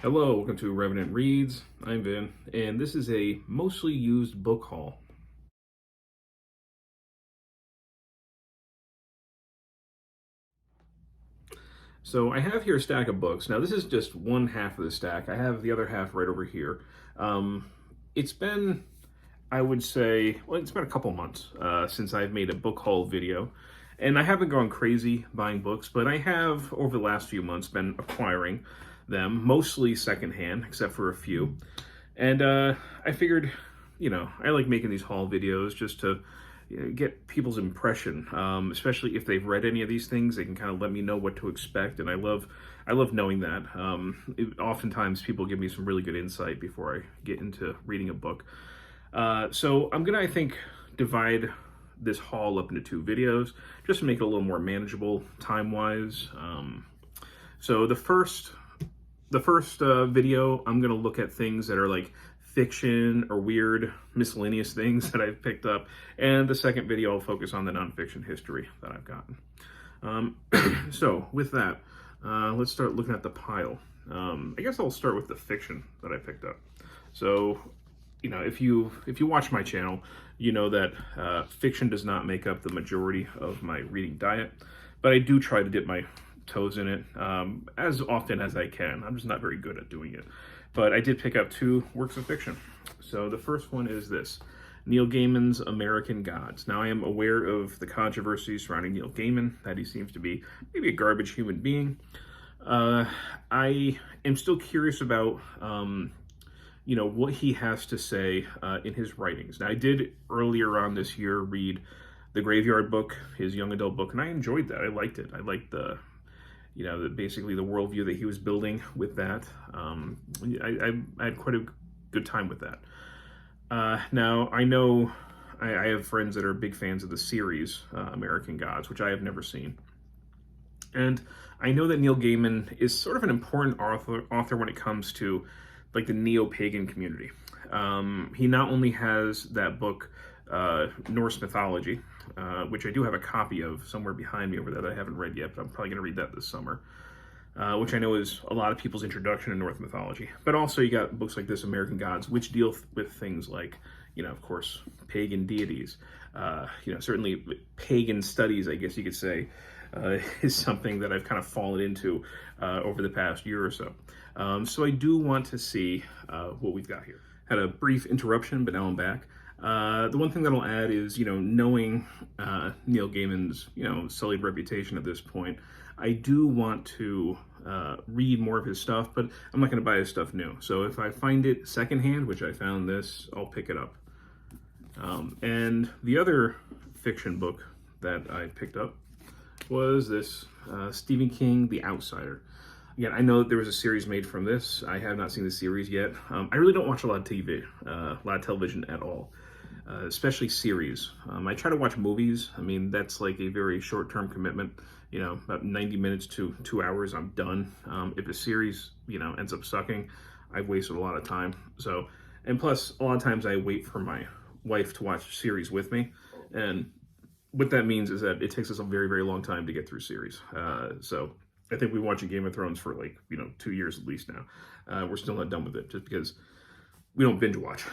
Hello, welcome to Revenant Reads. I'm Vin, and this is a mostly used book haul. So I have here a stack of books. Now this is just one half of the stack. I have the other half right over here. Um, it's been, I would say, well, it's been a couple months since I've made a book haul video. And I haven't gone crazy buying books, but I have, over the last few months, been acquiring them, mostly secondhand, except for a few. And I figured, I like making these haul videos just to get people's impression, especially if they've read any of these things. They can kind of let me know what to expect, and I love knowing that. Oftentimes, people give me some really good insight before I get into reading a book. So I'm gonna, I think, divide this haul up into two videos just to make it a little more manageable time-wise. So the first video, I'm going to look at things that are like fiction or weird miscellaneous things that I've picked up. And the second video, I'll focus on the nonfiction history that I've gotten. So with that, let's start looking at the pile. I guess I'll start with the fiction that I picked up. So, if you watch my channel, you know that fiction does not make up the majority of my reading diet, but I do try to dip my toes in it as often as I can. I'm just not very good at doing it. But I did pick up two works of fiction. So the first one is this, Neil Gaiman's American Gods. Now, I am aware of the controversy surrounding Neil Gaiman, that he seems to be maybe a garbage human being. I am still curious about what he has to say in his writings. Now, I did earlier on this year read The Graveyard Book, his young adult book, and I enjoyed that. I liked it. I liked basically the worldview that he was building with that. I had quite a good time with that. Now, I know I have friends that are big fans of the series American Gods, which I have never seen. And I know that Neil Gaiman is sort of an important author when it comes to like the neo-pagan community. He not only has that book, Norse Mythology, which I do have a copy of somewhere behind me over there that I haven't read yet, but I'm probably going to read that this summer, which I know is a lot of people's introduction to Norse mythology. But also you got books like this, American Gods, which deal with things like, of course, pagan deities. Certainly pagan studies, I guess you could say, is something that I've kind of fallen into over the past year or so. So I do want to see what we've got here. Had a brief interruption, but now I'm back. The one thing that I'll add is, knowing Neil Gaiman's, sullied reputation at this point, I do want to read more of his stuff, but I'm not going to buy his stuff new. So if I find it secondhand, which I found this, I'll pick it up. And the other fiction book that I picked up was this Stephen King, The Outsider. Again, I know that there was a series made from this. I have not seen the series yet. I really don't watch a lot of TV, a lot of television at all, especially series. I try to watch movies. I mean, that's like a very short-term commitment. About 90 minutes to 2 hours, I'm done. If a series, ends up sucking, I've wasted a lot of time. So, and plus, a lot of times I wait for my wife to watch series with me. And what that means is that it takes us a very, very long time to get through series. So I think we've been watching Game of Thrones for 2 years at least now. We're still not done with it just because we don't binge watch.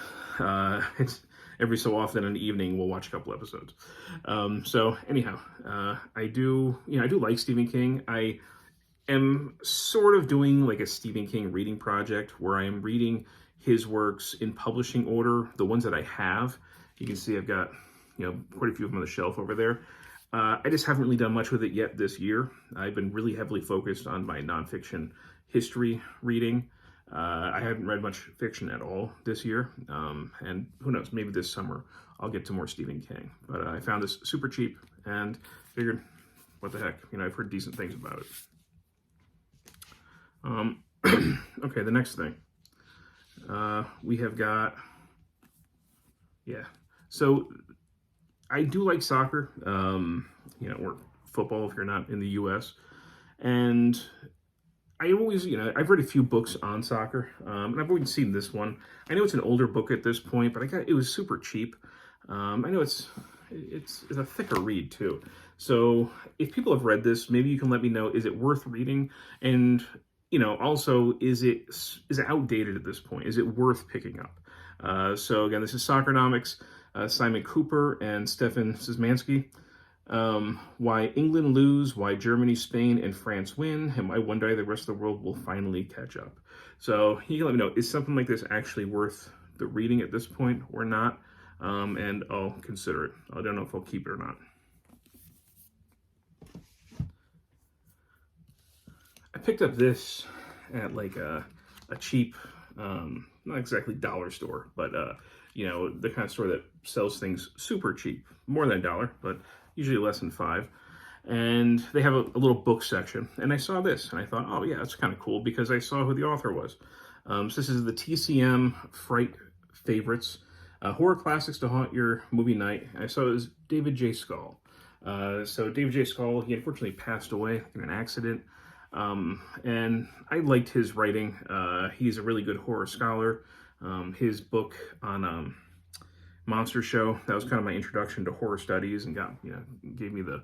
It's every so often in the evening we'll watch a couple episodes. So anyhow, I do like Stephen King. I am sort of doing like a Stephen King reading project where I am reading his works in publishing order, the ones that I have. You can see I've got quite a few of them on the shelf over there. I just haven't really done much with it yet this year. I've been really heavily focused on my nonfiction history reading. I haven't read much fiction at all this year. And who knows, maybe this summer I'll get to more Stephen King. But I found this super cheap and figured, what the heck, I've heard decent things about it. Okay, the next thing. We have got, so I do like soccer, or football if you're not in the U.S. And I always, I've read a few books on soccer, and I've always seen this one. I know it's an older book at this point, but it was super cheap. I know it's a thicker read too. So if people have read this, maybe you can let me know, is it worth reading? And, also, is it outdated at this point? Is it worth picking up? So again, this is Socronomics, Simon Cooper and Stefan Szymanski. Why England lose, why Germany, Spain, and France win, and why one day the rest of the world will finally catch up. So you can let me know, is something like this actually worth the reading at this point or not? And I'll consider it. I don't know if I'll keep it or not. I picked up this at like a cheap, not exactly dollar store, but the kind of store that sells things super cheap, more than $1, but usually less than $5. And they have a little book section, and I saw this, and I thought, oh yeah, that's kind of cool, because I saw who the author was. So this is the TCM Fright Favorites, horror classics to haunt your movie night. I saw it was David J. Scull. So David J. Scull, he unfortunately passed away in an accident, and I liked his writing. He's a really good horror scholar. His book on Monster Show, that was kind of my introduction to horror studies, and gave me the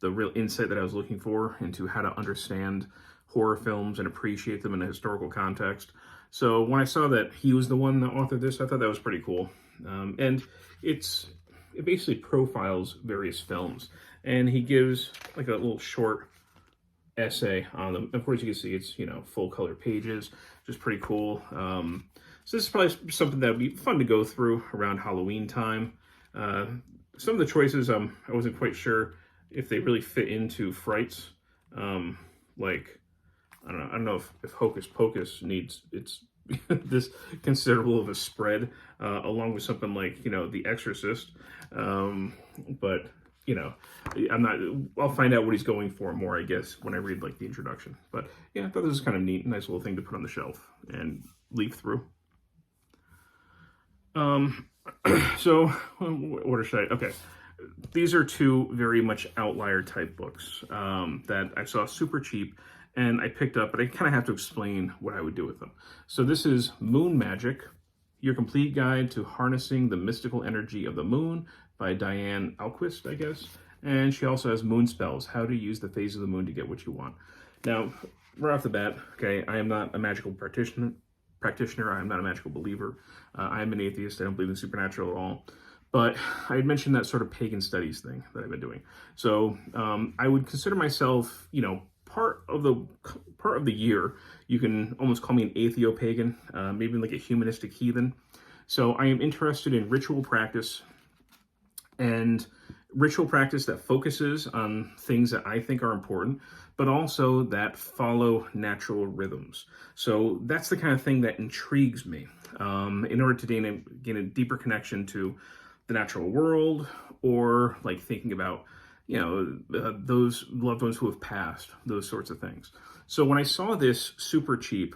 real insight that I was looking for into how to understand horror films and appreciate them in a historical context. So when I saw that he was the one that authored this, I thought that was pretty cool. And it basically profiles various films, and he gives like a little short essay on them. Of course, you can see it's full color pages, which is pretty cool. So this is probably something that would be fun to go through around Halloween time. Some of the choices, I wasn't quite sure if they really fit into frights. Like, I don't know if Hocus Pocus needs its this considerable of a spread, along with something like The Exorcist. But I'll find out what he's going for more, I guess, when I read like the introduction. But yeah, I thought this was kind of neat, nice little thing to put on the shelf and leaf through. So what should I? Okay, these are two very much outlier type books that I saw super cheap, and I picked up, but I kind of have to explain what I would do with them. So this is Moon Magic, Your Complete Guide to Harnessing the Mystical Energy of the Moon by Diane Alquist, I guess. And she also has Moon Spells, How to Use the Phase of the Moon to Get What You Want. Now, right off the bat, okay, I am not a magical practitioner. I am not a magical believer. I am an atheist. I don't believe in supernatural at all. But I had mentioned that sort of pagan studies thing that I've been doing. So I would consider myself, part of the year, you can almost call me an atheo-pagan, maybe like a humanistic heathen. So I am interested in ritual practice, and ritual practice that focuses on things that I think are important, but also that follow natural rhythms. So that's the kind of thing that intrigues me in order to gain a deeper connection to the natural world, or like thinking about, those loved ones who have passed, those sorts of things. So when I saw this super cheap,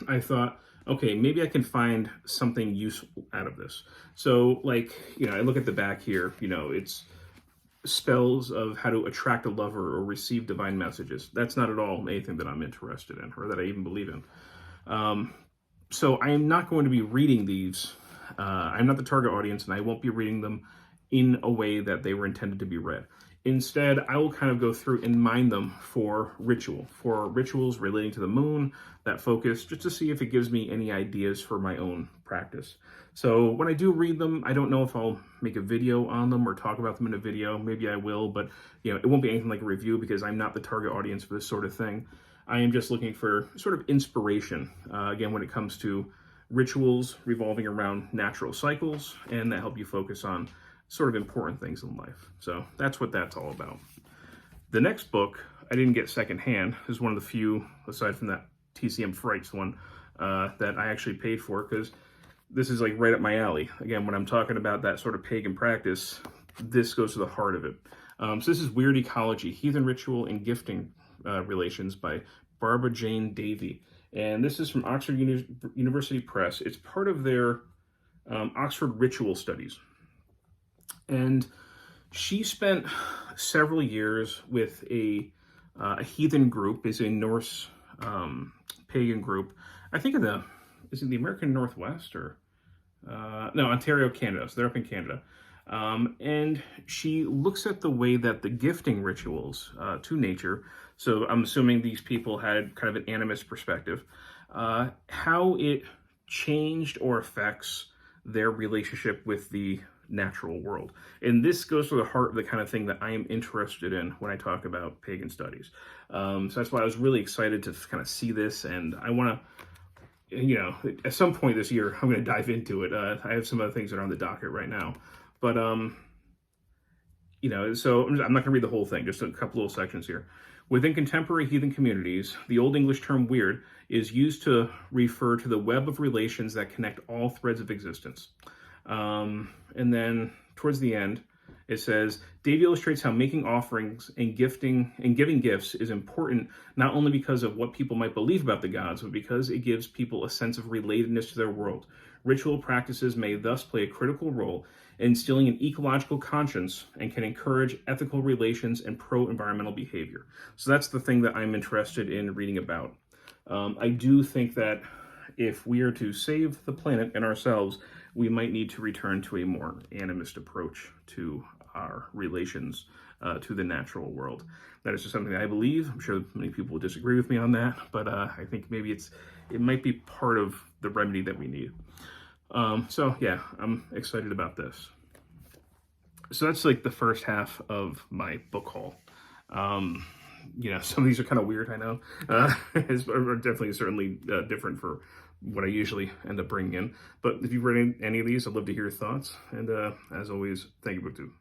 I thought, okay, maybe I can find something useful out of this. So like, I look at the back here, it's spells of how to attract a lover or receive divine messages. That's not at all anything that I'm interested in, or that I even believe in. So I am not going to be reading these. I'm not the target audience, and I won't be reading them in a way that they were intended to be read. Instead, I will kind of go through and mine them for rituals relating to the moon, that focus, just to see if it gives me any ideas for my own practice. So when I do read them, I don't know if I'll make a video on them or talk about them in a video. Maybe I will, but it won't be anything like a review, because I'm not the target audience for this sort of thing. I am just looking for sort of inspiration, again, when it comes to rituals revolving around natural cycles, and that help you focus on sort of important things in life. So that's what that's all about. The next book I didn't get secondhand. This is one of the few, aside from that TCM Frights one, that I actually paid for, because this is like right up my alley. Again, when I'm talking about that sort of pagan practice, this goes to the heart of it. So this is Weird Ecology, Heathen Ritual and Gifting Relations by Barbara Jane Davy. And this is from Oxford University Press. It's part of their Oxford Ritual Studies. And she spent several years with a heathen group, basically a Norse pagan group. I think is it the American Northwest, or no, Ontario, Canada. So they're up in Canada. And she looks at the way that the gifting rituals to nature So I'm assuming these people had kind of an animist perspective. How it changed or affects their relationship with the natural world. And this goes to the heart of the kind of thing that I am interested in when I talk about pagan studies. So that's why I was really excited to kind of see this, and I want to, at some point this year, I'm going to dive into it. I have some other things that are on the docket right now, but so I'm not going to read the whole thing, just a couple little sections here. Within contemporary heathen communities, the Old English term weird is used to refer to the web of relations that connect all threads of existence. And then towards the end, it says, Dave illustrates how making offerings and giving gifts is important, not only because of what people might believe about the gods, but because it gives people a sense of relatedness to their world. Ritual practices may thus play a critical role in instilling an ecological conscience and can encourage ethical relations and pro-environmental behavior. So that's the thing that I'm interested in reading about. I do think that if we are to save the planet and ourselves, we might need to return to a more animist approach to our relations to the natural world. That is just something that I believe. I'm sure many people will disagree with me on that, but I think maybe it might be part of the remedy that we need. So yeah, I'm excited about this. So that's like the first half of my book haul. Some of these are kind of weird, I know. Are definitely certainly different for what I usually end up bringing in. But if you've read any of these, I'd love to hear your thoughts. And as always, thank you, BookTube.